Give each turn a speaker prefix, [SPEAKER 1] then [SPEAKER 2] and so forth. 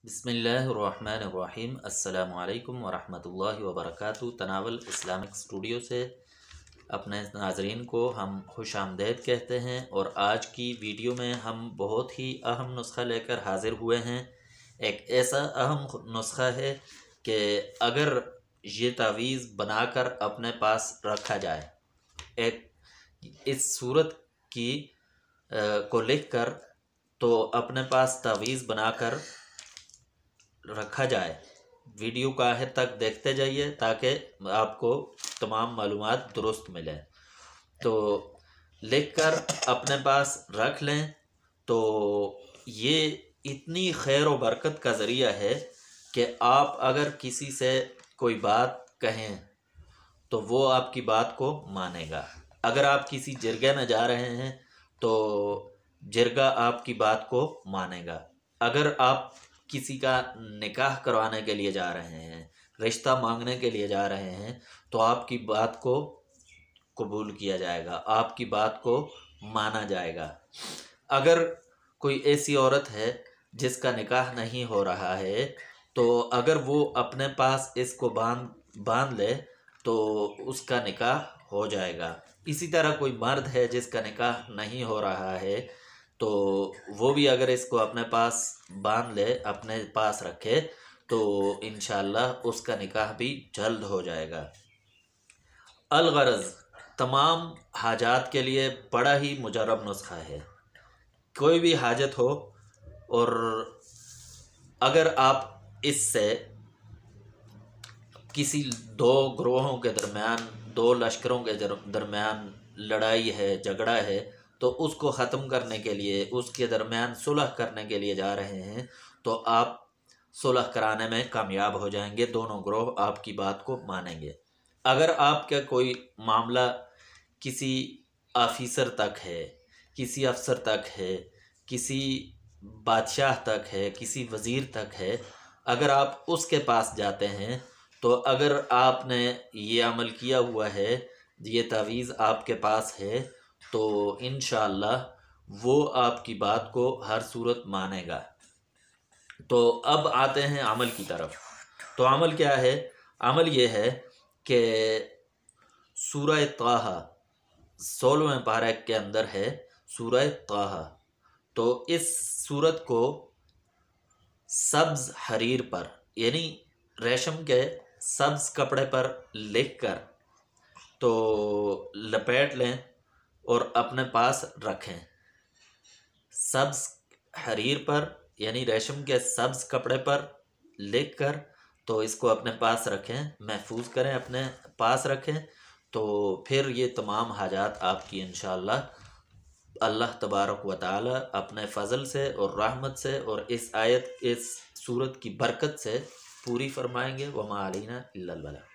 [SPEAKER 1] बिस्मिल्लाहिर्रहमानिर्रहीम। अस्सलामु अलैकुम वरहमतुल्लाहि वबरकातुहू। तनावल इस्लामिक स्टूडियो से अपने नाज़रीन को हम खुश आमदेद कहते हैं। और आज की वीडियो में हम बहुत ही अहम नुस्खा लेकर हाज़िर हुए हैं। एक ऐसा अहम नुस्खा है कि अगर ये तावीज़ बनाकर अपने पास रखा जाए, एक इस सूरत की को लिख कर तो अपने पास तावीज़ बनाकर रखा जाए। वीडियो को आखिर तक देखते जाइए ताकि आपको तमाम मालूमात दुरुस्त मिले। तो लिखकर अपने पास रख लें तो ये इतनी खैर व बरकत का ज़रिया है कि आप अगर किसी से कोई बात कहें तो वो आपकी बात को मानेगा। अगर आप किसी जिरगे में जा रहे हैं तो जिरगा आपकी बात को मानेगा। अगर आप किसी का निकाह करवाने के लिए जा रहे हैं, रिश्ता मांगने के लिए जा रहे हैं, तो आपकी बात को कबूल किया जाएगा, आपकी बात को माना जाएगा। अगर कोई ऐसी औरत है जिसका निकाह नहीं हो रहा है तो अगर वो अपने पास इसको बांध ले तो उसका निकाह हो जाएगा। इसी तरह कोई मर्द है जिसका निकाह नहीं हो रहा है तो वो भी अगर इसको अपने पास बांध ले, अपने पास रखे, तो इंशाअल्लाह उसका निकाह भी जल्द हो जाएगा। अलगरज तमाम हाजात के लिए बड़ा ही मुजरब नुस्खा है। कोई भी हाजत हो और अगर आप इससे किसी दो ग्रोहों के दरमियान, दो लश्करों के दरमियान लड़ाई है, झगड़ा है, तो उसको ख़त्म करने के लिए, उसके दरमियान सुलह करने के लिए जा रहे हैं, तो आप सुलह कराने में कामयाब हो जाएंगे। दोनों ग्रोह आपकी बात को मानेंगे। अगर आपका कोई मामला किसी ऑफिसर तक है, किसी अफसर तक है, किसी बादशाह तक है, किसी वज़ीर तक है, अगर आप उसके पास जाते हैं तो अगर आपने ये अमल किया हुआ है, ये तावीज़ आपके पास है, तो इंशाअल्लाह वो आपकी बात को हर सूरत मानेगा। तो अब आते हैं अमल की तरफ। तो अमल क्या है? अमल ये है कि सूरह ताहा 16वें पारे के अंदर है सूरह ताहा। तो इस सूरत को सब्ज़ हरीर पर, यानी रेशम के सब्ज़ कपड़े पर लिखकर तो लपेट लें और अपने पास रखें। सब्ज़ हरीर पर यानी रेशम के सब्ज़ कपड़े पर लिखकर तो इसको अपने पास रखें, महफूज करें, अपने पास रखें। तो फिर ये तमाम हाजात आपकी इंशाअल्लाह अल्लाह तबारक व तआला अपने फ़ज़ल से और रहमत से और इस आयत, इस सूरत की बरकत से पूरी फरमाएंगे। वमा अलैना इल्लल बलाग।